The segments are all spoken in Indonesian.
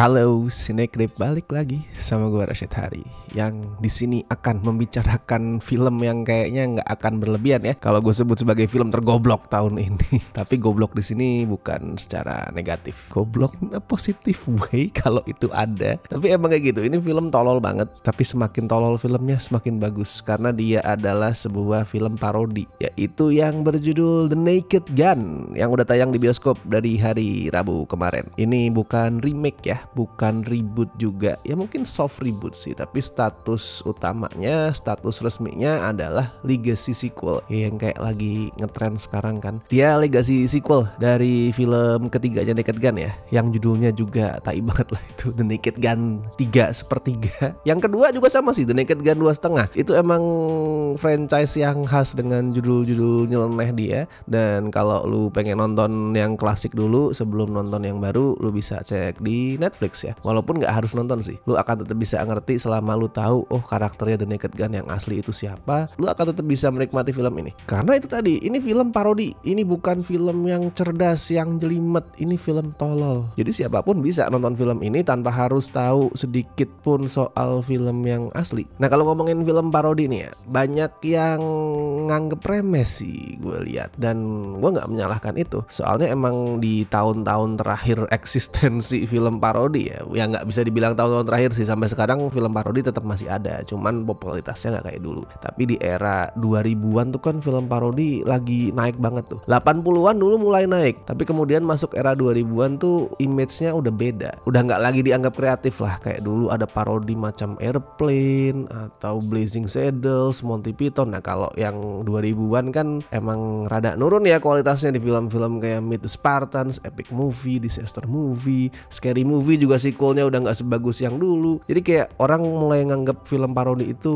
Halo Sinekrip, balik lagi sama gue Rashid Hari yang di sini akan membicarakan film yang kayaknya nggak akan berlebihan ya kalau gue sebut sebagai film tergoblok tahun ini. Tapi goblok di sini bukan secara negatif, goblok in a positive way kalau itu ada. Tapi emang kayak gitu, ini film tolol banget. Tapi semakin tolol filmnya semakin bagus karena dia adalah sebuah film parodi, yaitu yang berjudul The Naked Gun yang udah tayang di bioskop dari hari Rabu kemarin. Ini bukan remake ya, bukan reboot juga, ya mungkin soft reboot sih, tapi status utamanya, status resminya adalah legacy sequel yang kayak lagi ngetrend sekarang kan. Dia legacy sequel dari film ketiganya Naked Gun ya, yang judulnya juga tai banget lah itu, The Naked Gun 3/3. Yang kedua juga sama sih, The Naked Gun 2,5. Itu emang franchise yang khas dengan judul-judul nyeleneh dia. Dan kalau lu pengen nonton yang klasik dulu sebelum nonton yang baru, lu bisa cek di Netflix ya. Walaupun nggak harus nonton sih, lu akan tetap bisa ngerti selama lu tahu oh karakternya The Naked Gun yang asli itu siapa. Lu akan tetap bisa menikmati film ini. Karena itu tadi, ini film parodi. Ini bukan film yang cerdas, yang jelimet. Ini film tolol. Jadi siapapun bisa nonton film ini tanpa harus tahu sedikit pun soal film yang asli. Nah kalau ngomongin film parodi nih ya, banyak yang nganggep remeh sih gue lihat. Dan gue nggak menyalahkan itu. Soalnya emang di tahun-tahun terakhir eksistensi film parodi ya nggak bisa dibilang tahun-tahun terakhir sih, sampai sekarang film parodi tetap masih ada, cuman popularitasnya nggak kayak dulu. Tapi di era 2000-an tuh kan film parodi lagi naik banget tuh. 80-an dulu mulai naik, tapi kemudian masuk era 2000-an tuh image-nya udah beda, udah nggak lagi dianggap kreatif lah. Kayak dulu ada parodi macam Airplane atau Blazing Saddles, Monty Python. Nah kalau yang 2000-an kan emang rada nurun ya kualitasnya di film-film kayak Meet the Spartans, Epic Movie, Disaster Movie, Scary Movie juga sequelnya udah gak sebagus yang dulu. Jadi kayak orang mulai nganggap film parodi itu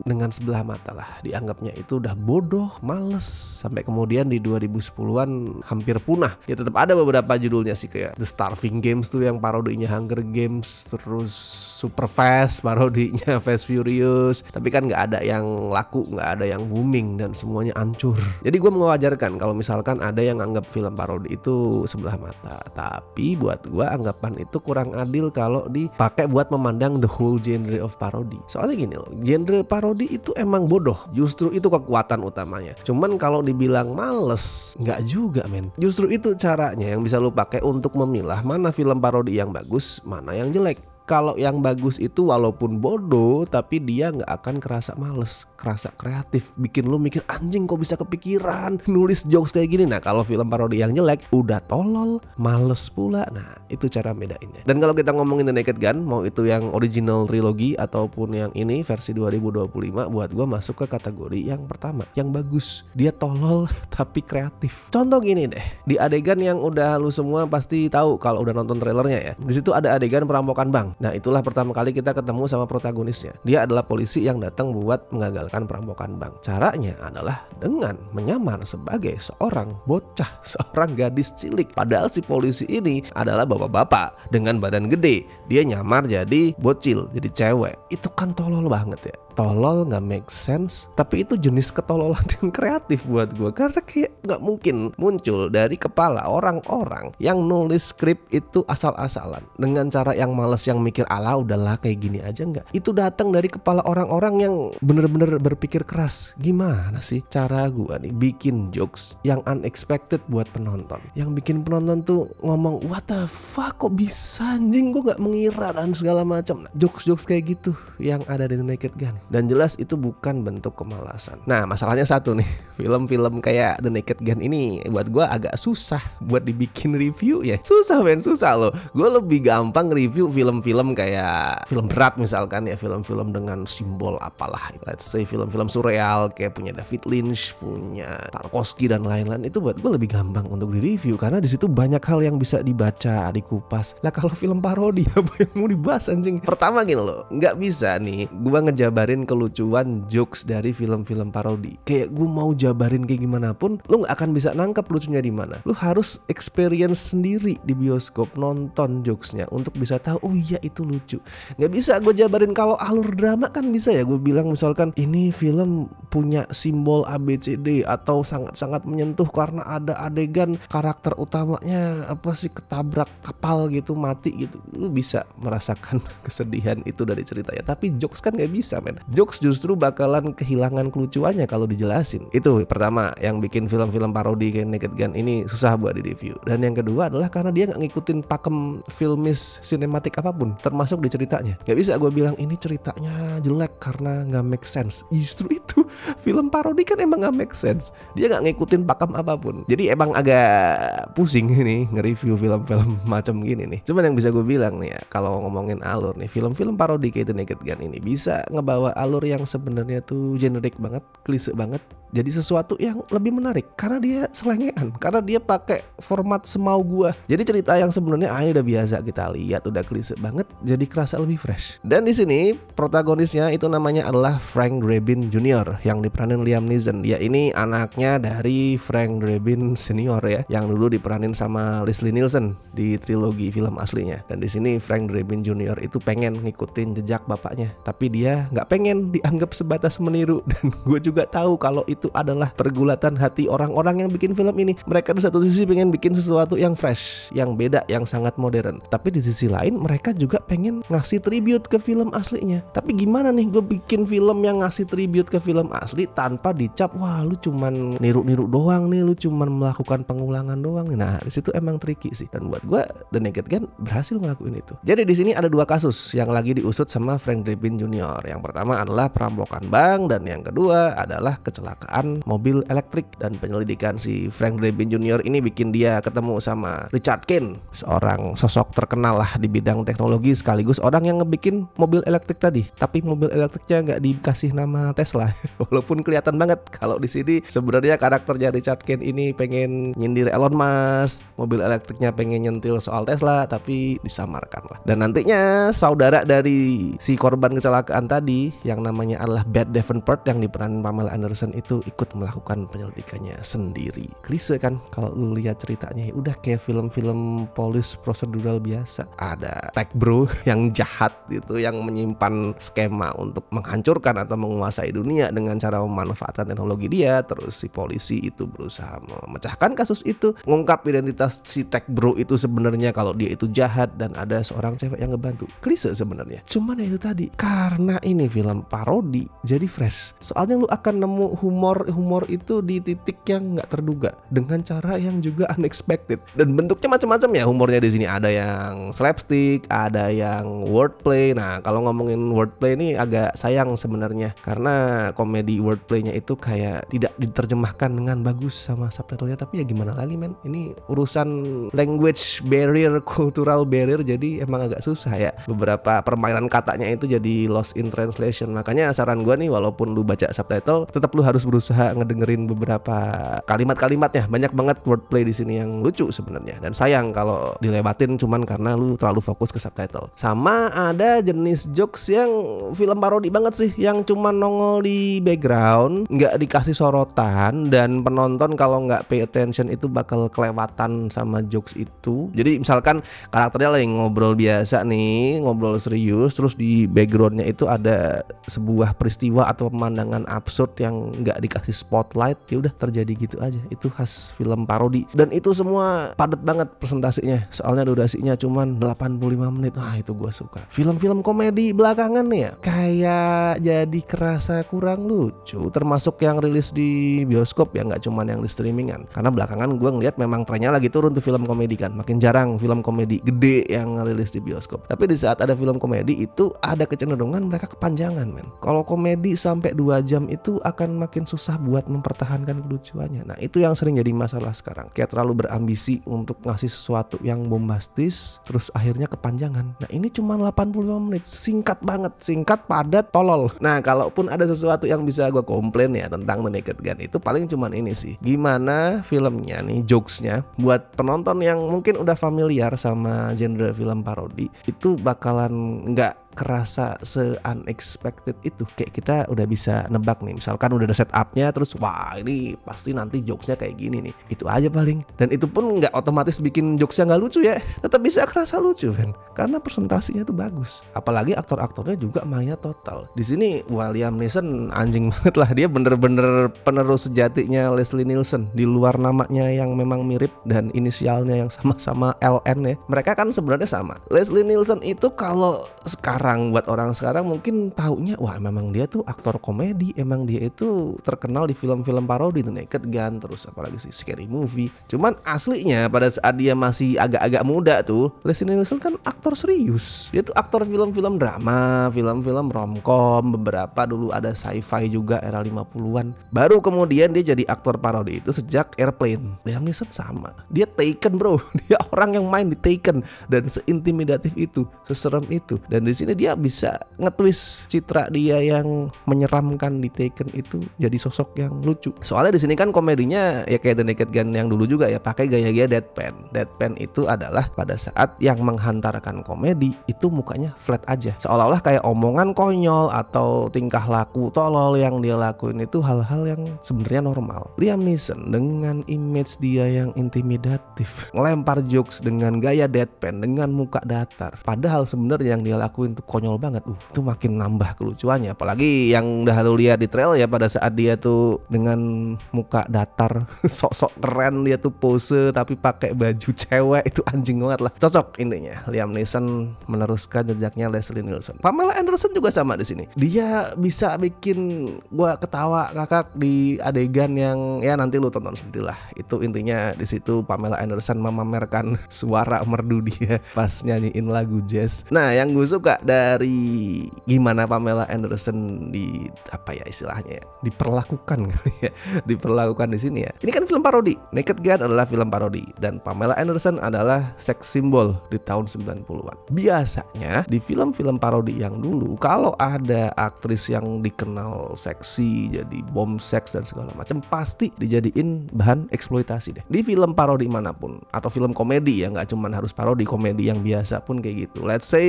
dengan sebelah mata lah. Dianggapnya itu udah bodoh, males. Sampai kemudian di 2010-an hampir punah. Ya tetap ada beberapa judulnya sih, kayak The Starving Games tuh yang parodinya Hunger Games, terus Super Fast parodinya Fast Furious. Tapi kan gak ada yang laku, gak ada yang booming, dan semuanya hancur. Jadi gue mewajarkan kalau misalkan ada yang anggap film parodi itu sebelah mata. Tapi buat gue anggapan itu kurang adil kalau dipakai buat memandang the whole genre of parody. Soalnya gini loh, genre parodi itu emang bodoh, justru itu kekuatan utamanya. Cuman kalau dibilang males, nggak juga men. Justru itu caranya yang bisa lu pakai untuk memilah mana film parodi yang bagus, mana yang jelek. Kalau yang bagus itu walaupun bodoh, tapi dia nggak akan kerasa males, kerasa kreatif, bikin lu mikir anjing kok bisa kepikiran nulis jokes kayak gini. Nah kalau film parodi yang jelek udah tolol, males pula. Nah itu cara bedainnya. Dan kalau kita ngomongin The Naked Gun, mau itu yang original trilogy ataupun yang ini versi 2025, buat gue masuk ke kategori yang pertama, yang bagus. Dia tolol tapi kreatif. Contoh gini deh, di adegan yang udah lu semua pasti tahu kalau udah nonton trailernya ya. Di situ ada adegan perampokan bank. Nah itulah pertama kali kita ketemu sama protagonisnya. Dia adalah polisi yang datang buat mengagalkan perampokan bank. Caranya adalah dengan menyamar sebagai seorang bocah, seorang gadis cilik. Padahal si polisi ini adalah bapak-bapak dengan badan gede. Dia nyamar jadi bocil, jadi cewek. Itu kan tolol banget ya. Tolol, gak make sense. Tapi itu jenis ketololan yang kreatif buat gue. Karena kayak gak mungkin muncul dari kepala orang-orang yang nulis skrip itu asal-asalan dengan cara yang males, yang mikir ala udahlah kayak gini aja. Enggak, itu datang dari kepala orang-orang yang bener-bener berpikir keras. Gimana sih cara gue nih bikin jokes yang unexpected buat penonton, yang bikin penonton tuh ngomong what the fuck, kok bisa anjing, gue gak mengira, dan segala macam. Nah, jokes-jokes kayak gitu yang ada di The Naked Gun. Dan jelas itu bukan bentuk kemalasan. Nah masalahnya satu nih, film-film kayak The Naked Gun ini buat gue agak susah buat dibikin review ya. Susah men, susah loh. Gue lebih gampang review film-film kayak film berat misalkan ya, film-film dengan simbol apalah. Let's say film-film surreal kayak punya David Lynch, punya Tarkovsky dan lain-lain. Itu buat gue lebih gampang untuk di-review karena di situ banyak hal yang bisa dibaca, dikupas. Lah kalau film parodi apa yang mau dibahas anjing? Pertama gini loh, nggak bisa nih gue ngejabarin jabarin kelucuan jokes dari film-film parodi. Kayak gue mau jabarin kayak gimana pun, lu gak akan bisa nangkep lucunya di mana. Lu harus experience sendiri di bioskop, nonton jokesnya untuk bisa tahu, oh iya itu lucu. Gak bisa gue jabarin. Kalau alur drama kan bisa ya, gue bilang misalkan ini film punya simbol ABCD atau sangat-sangat menyentuh karena ada adegan karakter utamanya apa sih ketabrak kapal gitu, mati gitu. Lu bisa merasakan kesedihan itu dari ceritanya. Tapi jokes kan gak bisa men. Jokes justru bakalan kehilangan kelucuannya kalau dijelasin. Itu pertama yang bikin film-film parodi kayak Naked Gun ini susah buat di review. Dan yang kedua adalah karena dia gak ngikutin pakem filmis sinematik apapun, termasuk di ceritanya. Gak bisa gue bilang ini ceritanya jelek karena gak make sense. Justru itu, film parodi kan emang gak make sense. Dia gak ngikutin pakem apapun. Jadi emang agak pusing ini nge-review film-film macam gini nih. Cuman yang bisa gue bilang nih ya, kalau ngomongin alur nih, film-film parodi kayak The Naked Gun ini bisa ngebawa alur yang sebenarnya tuh generik banget, klise banget, jadi sesuatu yang lebih menarik karena dia selengean, karena dia pakai format semau gua. Jadi cerita yang sebenarnya ini udah biasa kita lihat, udah klise banget, jadi kerasa lebih fresh. Dan di sini protagonisnya itu namanya adalah Frank Drebin Jr. yang diperanin Liam Neeson. Ya ini anaknya dari Frank Drebin Senior ya, yang dulu diperanin sama Leslie Nielsen di trilogi film aslinya. Dan di sini Frank Drebin Jr. itu pengen ngikutin jejak bapaknya, tapi dia nggak pengen dianggap sebatas meniru. Dan gue juga tahu kalau itu adalah pergulatan hati orang-orang yang bikin film ini. Mereka di satu sisi pengen bikin sesuatu yang fresh, yang beda, yang sangat modern. Tapi di sisi lain mereka juga pengen ngasih tribute ke film aslinya. Tapi gimana nih gue bikin film yang ngasih tribute ke film asli tanpa dicap, wah lu cuman niru-niru doang nih, lu cuman melakukan pengulangan doang nih. Nah di situ emang tricky sih. Dan buat gue The Naked Gun berhasil ngelakuin itu. Jadi di sini ada dua kasus yang lagi diusut sama Frank Drebin Jr. Yang pertama adalah perampokan bank dan yang kedua adalah kecelakaan mobil elektrik. Dan penyelidikan si Frank Drebin Jr. ini bikin dia ketemu sama Richard Kane, seorang sosok terkenal lah di bidang teknologi sekaligus orang yang ngebikin mobil elektrik tadi. Tapi mobil elektriknya nggak dikasih nama Tesla, walaupun kelihatan banget kalau di sini sebenarnya karakternya Richard Kane ini pengen nyindir Elon Musk, mobil elektriknya pengen nyentil soal Tesla, tapi disamarkan lah. Dan nantinya saudara dari si korban kecelakaan tadi yang namanya adalah Bette Davenport yang diperanin Pamela Anderson itu ikut melakukan penyelidikannya sendiri. Klise kan kalau lu lihat ceritanya, udah kayak film-film police procedural biasa. Ada tech bro yang jahat gitu, yang menyimpan skema untuk menghancurkan atau menguasai dunia dengan cara memanfaatkan teknologi dia. Terus si polisi itu berusaha memecahkan kasus itu, ngungkap identitas si tech bro itu sebenarnya kalau dia itu jahat, dan ada seorang cewek yang ngebantu. Klise sebenarnya. Cuman ya itu tadi, karena ini film parodi jadi fresh. Soalnya lu akan nemu humor itu di titik yang nggak terduga dengan cara yang juga unexpected, dan bentuknya macam-macam ya humornya di sini. Ada yang slapstick, ada yang wordplay. Nah kalau ngomongin wordplay ini agak sayang sebenarnya, karena komedi wordplaynya itu kayak tidak diterjemahkan dengan bagus sama subtitlenya. Tapi ya gimana lagi men, ini urusan language barrier, cultural barrier, jadi emang agak susah ya. Beberapa permainan katanya itu jadi lost in translation. Makanya saran gue nih, walaupun lu baca subtitle, tetap lu harus berusaha ngedengerin beberapa kalimat-kalimatnya. Banyak banget wordplay di sini yang lucu sebenarnya, dan sayang kalau dilewatin cuman karena lu terlalu fokus ke subtitle. Sama ada jenis jokes yang film parodi banget sih, yang cuman nongol di background, nggak dikasih sorotan, dan penonton kalau nggak pay attention itu bakal kelewatan sama jokes itu. Jadi misalkan karakternya lagi ngobrol biasa nih, ngobrol serius, terus di backgroundnya itu ada sebuah peristiwa atau pemandangan absurd yang nggak dikasih spotlight, ya udah terjadi gitu aja. Itu khas film parodi, dan itu semua padat banget presentasinya, soalnya durasinya cuman 85 menit. Nah itu gue suka. Film-film komedi belakangan nih ya kayak jadi kerasa kurang lucu, termasuk yang rilis di bioskop ya, nggak cuman yang di streamingan. Karena belakangan gue ngeliat memang trennya lagi turun tuh film komedi kan, makin jarang film komedi gede yang rilis di bioskop. Tapi di saat ada film komedi itu ada kecenderungan mereka kepanjangan men. Kalau komedi sampai 2 jam itu akan makin susah buat mempertahankan kelucuannya. Nah itu yang sering jadi masalah sekarang, kayak terlalu berambisi untuk ngasih sesuatu yang bombastis terus akhirnya kepanjangan. Nah ini cuma 85 menit, singkat banget, singkat, padat, tolol. Nah kalaupun ada sesuatu yang bisa gue komplain ya tentang The Naked Gun, itu paling cuman ini sih, gimana filmnya nih, jokesnya buat penonton yang mungkin udah familiar sama genre film parodi itu bakalan nggak kerasa se-unexpected itu. Kayak kita udah bisa nebak nih, misalkan udah ada setupnya, terus wah ini pasti nanti jokesnya kayak gini nih. Itu aja paling. Dan itu pun nggak otomatis bikin jokesnya nggak lucu ya, tetap bisa kerasa lucu kan, karena presentasinya tuh bagus. Apalagi aktor-aktornya juga mainnya total. Di sini Liam Neeson anjing banget lah, dia bener-bener penerus sejatinya Leslie Nielsen. Di luar namanya yang memang mirip dan inisialnya yang sama-sama LN ya, mereka kan sebenarnya sama. Leslie Nielsen itu kalau sekarang buat orang sekarang mungkin taunya wah memang dia tuh aktor komedi, emang dia itu terkenal di film-film parodi tuh, Naked Gun, terus apalagi sih Scary Movie. Cuman aslinya pada saat dia masih agak-agak muda tuh, Leslie Nielsen kan aktor serius. Dia tuh aktor film-film drama, film-film romcom, beberapa dulu ada sci-fi juga era 50-an. Baru kemudian dia jadi aktor parodi itu sejak Airplane. Liam Neeson sama, dia Taken bro. Dia orang yang main di Taken dan seintimidatif itu, seserem itu. Dan di sini dia bisa nge-twist citra dia yang menyeramkan di Taken itu jadi sosok yang lucu. Soalnya di sini kan komedinya ya kayak The Naked Gun yang dulu juga ya, pakai gaya-gaya deadpan. Deadpan itu adalah pada saat yang menghantarkan komedi itu mukanya flat aja, seolah-olah kayak omongan konyol atau tingkah laku tolol yang dia lakuin itu hal-hal yang sebenarnya normal. Liam Neeson dengan image dia yang intimidatif, ngelempar jokes dengan gaya deadpan, dengan muka datar. Padahal sebenarnya yang dia lakuin tuh konyol banget. Itu makin nambah kelucuannya. Apalagi yang udah lu lihat di trail ya, pada saat dia tuh dengan muka datar, sok-sok keren dia tuh pose tapi pakai baju cewek, itu anjing banget lah. Cocok intinya. Liam Neeson meneruskan jejaknya Leslie Nielsen. Pamela Anderson juga sama di sini. Dia bisa bikin gua ketawa ngakak di adegan yang ya nanti lu tonton sendiri lah. Itu intinya di situ Pamela Anderson memamerkan suara merdu dia pas nyanyiin lagu jazz. Nah, yang gue suka dari gimana Pamela Anderson di apa ya istilahnya ya, diperlakukan kali ya, diperlakukan di sini ya. Ini kan film parodi. Naked Gun adalah film parodi dan Pamela Anderson adalah seks simbol di tahun 90-an. Biasanya di film-film parodi yang dulu kalau ada aktris yang dikenal seksi, jadi bom seks dan segala macam, pasti dijadiin bahan eksploitasi deh. Di film parodi manapun atau film komedi ya, nggak cuma harus parodi, komedi yang biasa pun kayak gitu. Let's say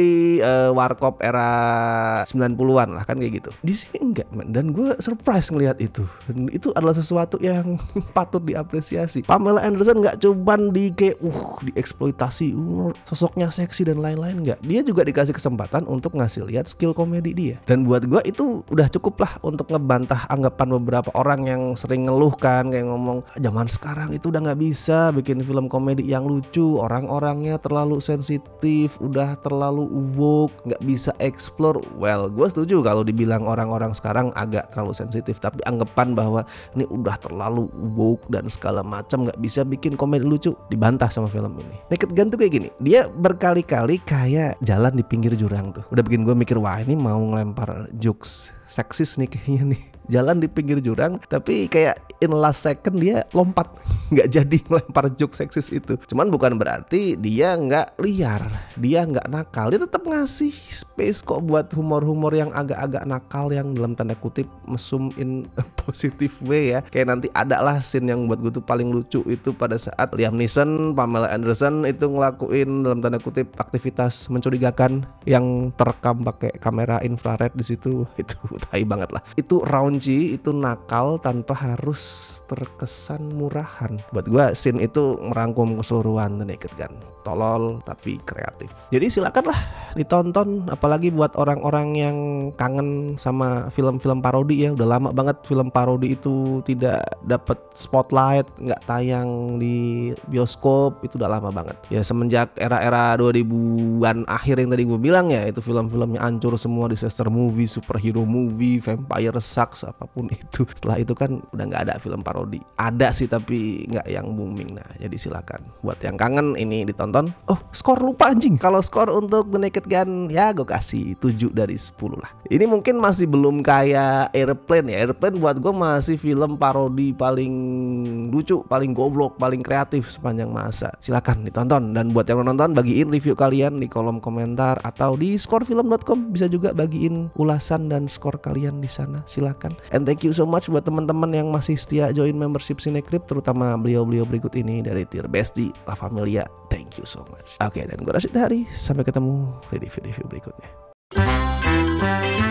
Warkop era 90-an lah kan kayak gitu. Di sini enggak, man. Dan gue surprise ngelihat itu. Dan itu adalah sesuatu yang patut diapresiasi. Pamela Anderson nggak cuman di kayak dieksploitasi, sosoknya seksi dan lain-lain, nggak. Dia juga dikasih kesempatan untuk ngasih lihat skill komedi dia. Dan buat gue itu udah cukup lah untuk ngebantah anggapan beberapa orang yang sering ngeluh kan, kayak ngomong zaman sekarang itu udah nggak bisa bikin film komedi yang lucu, orang-orangnya terlalu sensitif, udah terlalu woke, nggak bisa explore. Well, gue setuju kalau dibilang orang-orang sekarang agak terlalu sensitif, tapi anggapan bahwa ini udah terlalu woke dan segala macam, nggak bisa bikin komedi lucu, dibantah sama film ini. Naked Gun tuh kayak gini, dia berkali-kali kayak jalan di pinggir jurang tuh, udah bikin gue mikir wah ini mau ngelempar jokes seksis nih kayaknya nih. Jalan di pinggir jurang tapi kayak in last second dia lompat, nggak jadi ngelempar joke seksis itu. Cuman bukan berarti dia nggak liar, dia nggak nakal, dia tetap ngasih space kok buat humor-humor yang agak-agak nakal, yang dalam tanda kutip mesum in a positive way ya. Kayak nanti ada lah scene yang buat gue tuh paling lucu itu pada saat Liam Neeson, Pamela Anderson itu ngelakuin dalam tanda kutip aktivitas mencurigakan yang terekam pakai kamera infrared di situ. Itu tai banget lah. Itu raunchy, itu nakal tanpa harus terkesan murahan. Buat gue scene itu merangkum keseluruhan The Naked Gun. Tolol tapi kreatif. Jadi silakanlah ditonton, apalagi buat orang-orang yang kangen sama film-film parodi ya. Udah lama banget film parodi itu tidak dapat spotlight, nggak tayang di bioskop, itu udah lama banget. Ya semenjak era-era 2000-an akhir yang tadi gue bilang ya, itu film-filmnya hancur semua, disaster movie, superhero movie, vampire sucks, apapun itu. Setelah itu kan udah nggak ada film parodi. Ada sih tapi nggak yang booming. Nah jadi silakan buat yang kangen ini ditonton. Oh skor lupa anjing. Kalau skor untuk The Naked Gun ya gue kasih 7 dari 10 lah. Ini mungkin masih belum kayak Airplane ya. Airplane buat gue masih film parodi paling lucu, paling goblok, paling kreatif sepanjang masa. Silakan ditonton. Dan buat yang nonton, bagiin review kalian di kolom komentar atau di skorefilm.com, bisa juga bagiin ulasan dan skor kalian di sana. Silakan. And thank you so much buat teman-teman yang masih setia join membership Cinecrip, terutama beliau-beliau berikut ini dari tier Bestie, La Familia. Thank you so much. Oke, dan gue Rashid Hari. Sampai ketemu di review berikutnya. Thank you.